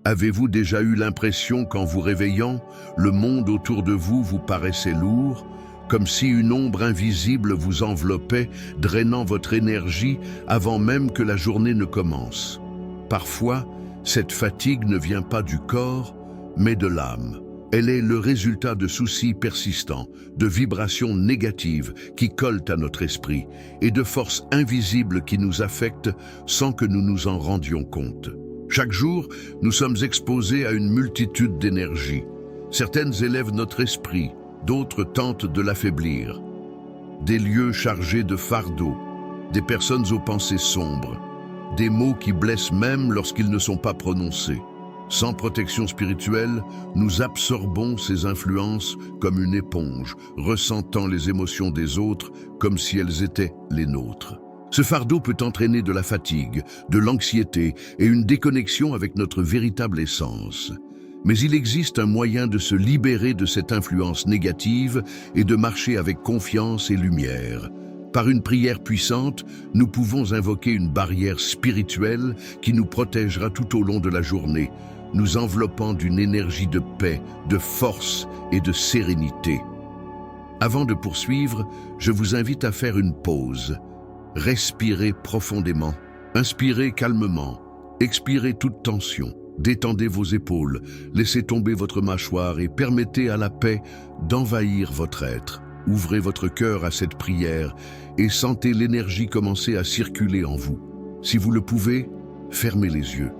Avez-vous déjà eu l'impression qu'en vous réveillant, le monde autour de vous vous paraissait lourd, comme si une ombre invisible vous enveloppait, drainant votre énergie avant même que la journée ne commence? Parfois, cette fatigue ne vient pas du corps, mais de l'âme. Elle est le résultat de soucis persistants, de vibrations négatives qui collent à notre esprit et de forces invisibles qui nous affectent sans que nous nous en rendions compte. Chaque jour, nous sommes exposés à une multitude d'énergies. Certaines élèvent notre esprit, d'autres tentent de l'affaiblir. Des lieux chargés de fardeaux, des personnes aux pensées sombres, des mots qui blessent même lorsqu'ils ne sont pas prononcés. Sans protection spirituelle, nous absorbons ces influences comme une éponge, ressentant les émotions des autres comme si elles étaient les nôtres. Ce fardeau peut entraîner de la fatigue, de l'anxiété et une déconnexion avec notre véritable essence. Mais il existe un moyen de se libérer de cette influence négative et de marcher avec confiance et lumière. Par une prière puissante, nous pouvons invoquer une barrière spirituelle qui nous protégera tout au long de la journée, nous enveloppant d'une énergie de paix, de force et de sérénité. Avant de poursuivre, je vous invite à faire une pause. Respirez profondément, inspirez calmement, expirez toute tension, détendez vos épaules, laissez tomber votre mâchoire et permettez à la paix d'envahir votre être. Ouvrez votre cœur à cette prière et sentez l'énergie commencer à circuler en vous. Si vous le pouvez, fermez les yeux.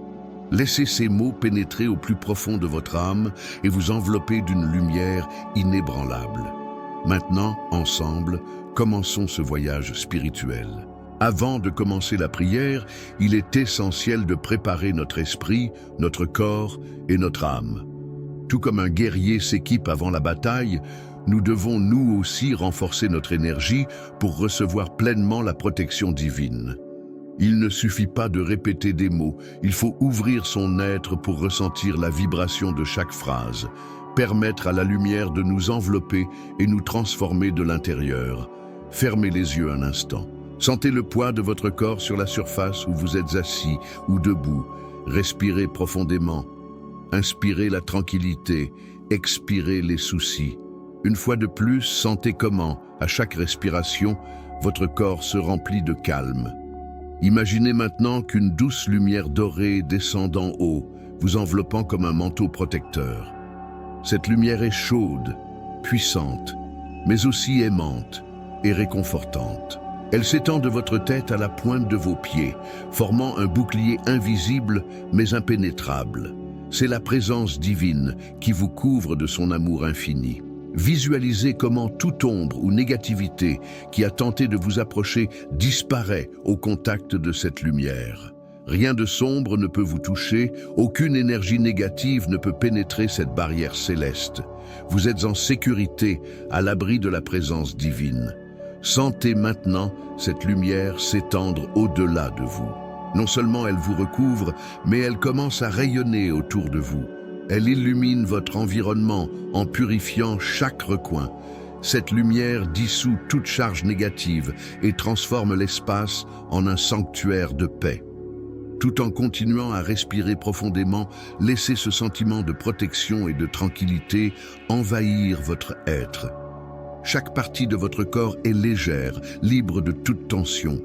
Laissez ces mots pénétrer au plus profond de votre âme et vous envelopper d'une lumière inébranlable. Maintenant, ensemble, commençons ce voyage spirituel. Avant de commencer la prière, il est essentiel de préparer notre esprit, notre corps et notre âme. Tout comme un guerrier s'équipe avant la bataille, nous devons nous aussi renforcer notre énergie pour recevoir pleinement la protection divine. Il ne suffit pas de répéter des mots, il faut ouvrir son être pour ressentir la vibration de chaque phrase, permettre à la lumière de nous envelopper et nous transformer de l'intérieur. Fermez les yeux un instant. Sentez le poids de votre corps sur la surface où vous êtes assis ou debout. Respirez profondément. Inspirez la tranquillité, expirez les soucis. Une fois de plus, sentez comment, à chaque respiration, votre corps se remplit de calme. Imaginez maintenant qu'une douce lumière dorée descend d'en haut, vous enveloppant comme un manteau protecteur. Cette lumière est chaude, puissante, mais aussi aimante et réconfortante. Elle s'étend de votre tête à la pointe de vos pieds, formant un bouclier invisible mais impénétrable. C'est la présence divine qui vous couvre de son amour infini. Visualisez comment toute ombre ou négativité qui a tenté de vous approcher disparaît au contact de cette lumière. Rien de sombre ne peut vous toucher, aucune énergie négative ne peut pénétrer cette barrière céleste. Vous êtes en sécurité, à l'abri de la présence divine. Sentez maintenant cette lumière s'étendre au-delà de vous. Non seulement elle vous recouvre, mais elle commence à rayonner autour de vous. Elle illumine votre environnement en purifiant chaque recoin. Cette lumière dissout toute charge négative et transforme l'espace en un sanctuaire de paix. Tout en continuant à respirer profondément, laissez ce sentiment de protection et de tranquillité envahir votre être. Chaque partie de votre corps est légère, libre de toute tension.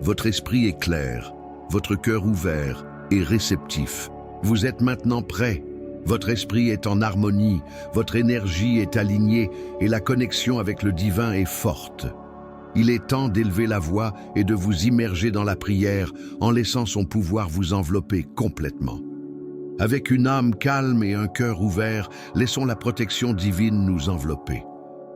Votre esprit est clair, votre cœur ouvert et réceptif. Vous êtes maintenant prêt. Votre esprit est en harmonie, votre énergie est alignée et la connexion avec le divin est forte. Il est temps d'élever la voix et de vous immerger dans la prière en laissant son pouvoir vous envelopper complètement. Avec une âme calme et un cœur ouvert, laissons la protection divine nous envelopper.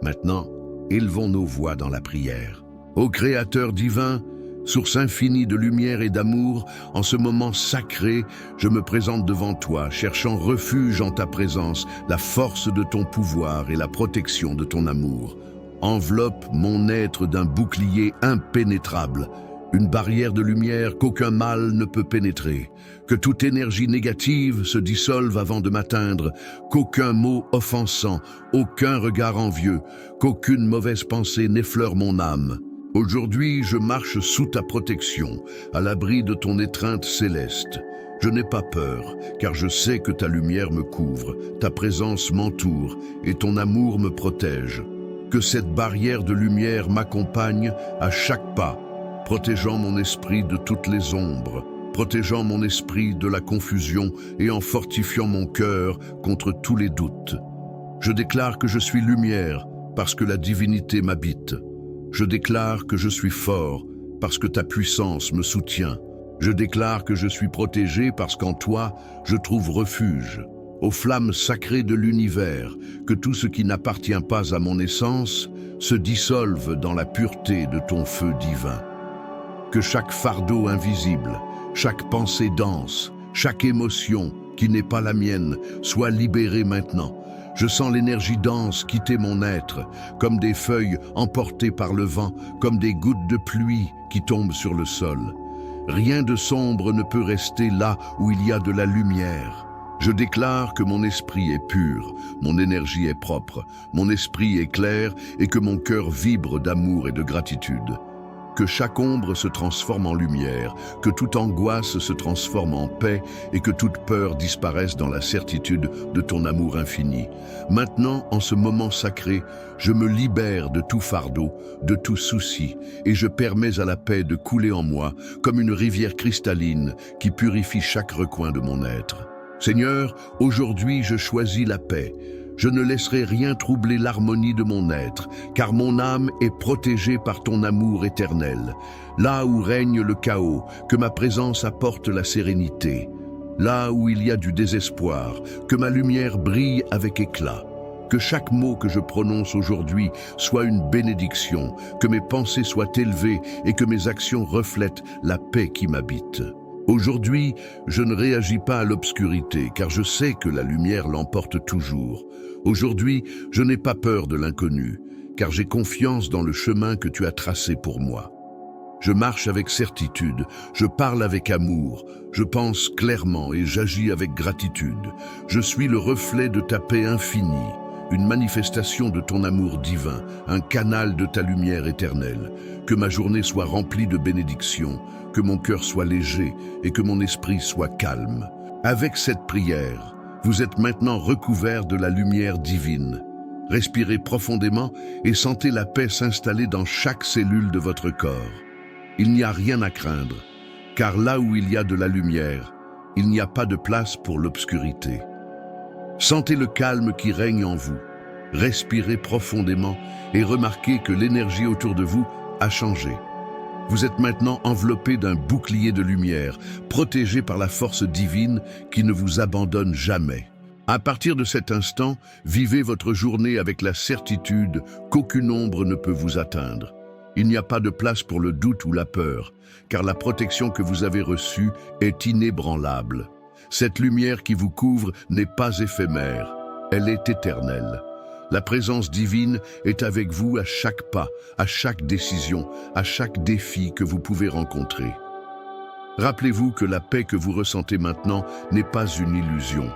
Maintenant, élevons nos voix dans la prière. Ô Créateur divin, source infinie de lumière et d'amour, en ce moment sacré, je me présente devant toi, cherchant refuge en ta présence, la force de ton pouvoir et la protection de ton amour. Enveloppe mon être d'un bouclier impénétrable, une barrière de lumière qu'aucun mal ne peut pénétrer, que toute énergie négative se dissolve avant de m'atteindre, qu'aucun mot offensant, aucun regard envieux, qu'aucune mauvaise pensée n'effleure mon âme. Aujourd'hui, je marche sous ta protection, à l'abri de ton étreinte céleste. Je n'ai pas peur, car je sais que ta lumière me couvre, ta présence m'entoure et ton amour me protège. Que cette barrière de lumière m'accompagne à chaque pas, protégeant mon esprit de toutes les ombres, protégeant mon esprit de la confusion et en fortifiant mon cœur contre tous les doutes. Je déclare que je suis lumière parce que la divinité m'habite. Je déclare que je suis fort parce que ta puissance me soutient. Je déclare que je suis protégé parce qu'en toi, je trouve refuge. Aux flammes sacrées de l'univers, que tout ce qui n'appartient pas à mon essence se dissolve dans la pureté de ton feu divin. Que chaque fardeau invisible, chaque pensée dense, chaque émotion qui n'est pas la mienne soit libérée maintenant. Je sens l'énergie dense quitter mon être, comme des feuilles emportées par le vent, comme des gouttes de pluie qui tombent sur le sol. Rien de sombre ne peut rester là où il y a de la lumière. Je déclare que mon esprit est pur, mon énergie est propre, mon esprit est clair et que mon cœur vibre d'amour et de gratitude. Que chaque ombre se transforme en lumière, que toute angoisse se transforme en paix et que toute peur disparaisse dans la certitude de ton amour infini. Maintenant, en ce moment sacré, je me libère de tout fardeau, de tout souci, et je permets à la paix de couler en moi comme une rivière cristalline qui purifie chaque recoin de mon être. Seigneur, aujourd'hui je choisis la paix. Je ne laisserai rien troubler l'harmonie de mon être, car mon âme est protégée par ton amour éternel. Là où règne le chaos, que ma présence apporte la sérénité. Là où il y a du désespoir, que ma lumière brille avec éclat. Que chaque mot que je prononce aujourd'hui soit une bénédiction, que mes pensées soient élevées et que mes actions reflètent la paix qui m'habite. Aujourd'hui, je ne réagis pas à l'obscurité, car je sais que la lumière l'emporte toujours. Aujourd'hui, je n'ai pas peur de l'inconnu, car j'ai confiance dans le chemin que tu as tracé pour moi. Je marche avec certitude, je parle avec amour, je pense clairement et j'agis avec gratitude. Je suis le reflet de ta paix infinie, une manifestation de ton amour divin, un canal de ta lumière éternelle. Que ma journée soit remplie de bénédictions, que mon cœur soit léger et que mon esprit soit calme. Avec cette prière, vous êtes maintenant recouverts de la lumière divine. Respirez profondément et sentez la paix s'installer dans chaque cellule de votre corps. Il n'y a rien à craindre, car là où il y a de la lumière, il n'y a pas de place pour l'obscurité. Sentez le calme qui règne en vous. Respirez profondément et remarquez que l'énergie autour de vous a changé. Vous êtes maintenant enveloppé d'un bouclier de lumière, protégé par la force divine qui ne vous abandonne jamais. À partir de cet instant, vivez votre journée avec la certitude qu'aucune ombre ne peut vous atteindre. Il n'y a pas de place pour le doute ou la peur, car la protection que vous avez reçue est inébranlable. Cette lumière qui vous couvre n'est pas éphémère, elle est éternelle. La présence divine est avec vous à chaque pas, à chaque décision, à chaque défi que vous pouvez rencontrer. Rappelez-vous que la paix que vous ressentez maintenant n'est pas une illusion,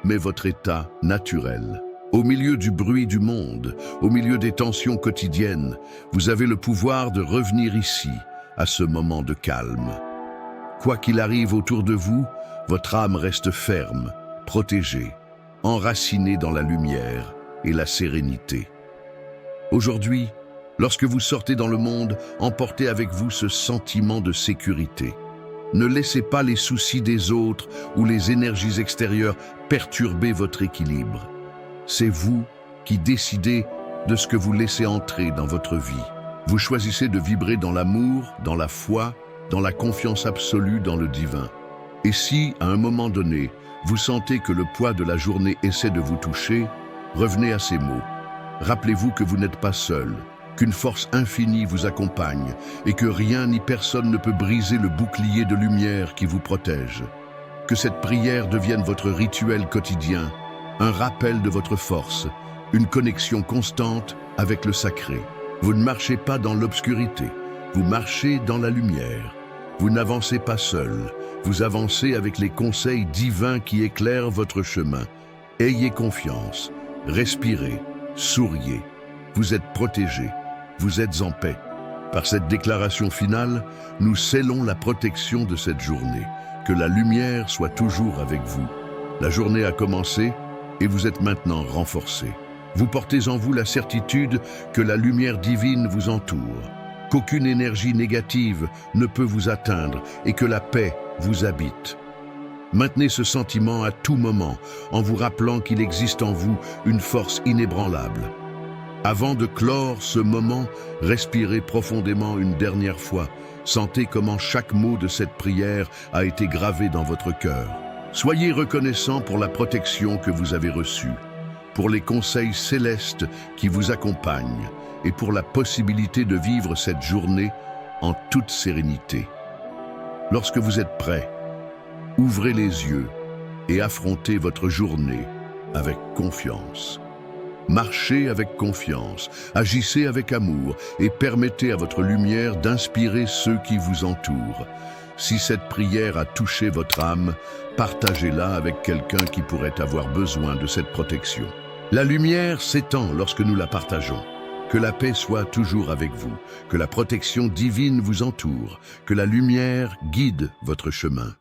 mais votre état naturel. Au milieu du bruit du monde, au milieu des tensions quotidiennes, vous avez le pouvoir de revenir ici, à ce moment de calme. Quoi qu'il arrive autour de vous, votre âme reste ferme, protégée, enracinée dans la lumière et la sérénité. Aujourd'hui, lorsque vous sortez dans le monde, emportez avec vous ce sentiment de sécurité. Ne laissez pas les soucis des autres ou les énergies extérieures perturber votre équilibre. C'est vous qui décidez de ce que vous laissez entrer dans votre vie. Vous choisissez de vibrer dans l'amour, dans la foi, dans la confiance absolue dans le divin. Et si, à un moment donné, vous sentez que le poids de la journée essaie de vous toucher, revenez à ces mots. Rappelez-vous que vous n'êtes pas seul, qu'une force infinie vous accompagne et que rien ni personne ne peut briser le bouclier de lumière qui vous protège. Que cette prière devienne votre rituel quotidien, un rappel de votre force, une connexion constante avec le sacré. Vous ne marchez pas dans l'obscurité, vous marchez dans la lumière. Vous n'avancez pas seul, vous avancez avec les conseils divins qui éclairent votre chemin. Ayez confiance. Respirez, souriez, vous êtes protégés, vous êtes en paix. Par cette déclaration finale, nous scellons la protection de cette journée. que la lumière soit toujours avec vous. La journée a commencé et vous êtes maintenant renforcé. Vous portez en vous la certitude que la lumière divine vous entoure, qu'aucune énergie négative ne peut vous atteindre et que la paix vous habite. Maintenez ce sentiment à tout moment en vous rappelant qu'il existe en vous une force inébranlable. Avant de clore ce moment, respirez profondément une dernière fois. Sentez comment chaque mot de cette prière a été gravé dans votre cœur. Soyez reconnaissant pour la protection que vous avez reçue, pour les conseils célestes qui vous accompagnent et pour la possibilité de vivre cette journée en toute sérénité. Lorsque vous êtes prêt, ouvrez les yeux et affrontez votre journée avec confiance. Marchez avec confiance, agissez avec amour et permettez à votre lumière d'inspirer ceux qui vous entourent. Si cette prière a touché votre âme, partagez-la avec quelqu'un qui pourrait avoir besoin de cette protection. La lumière s'étend lorsque nous la partageons. Que la paix soit toujours avec vous, que la protection divine vous entoure, que la lumière guide votre chemin.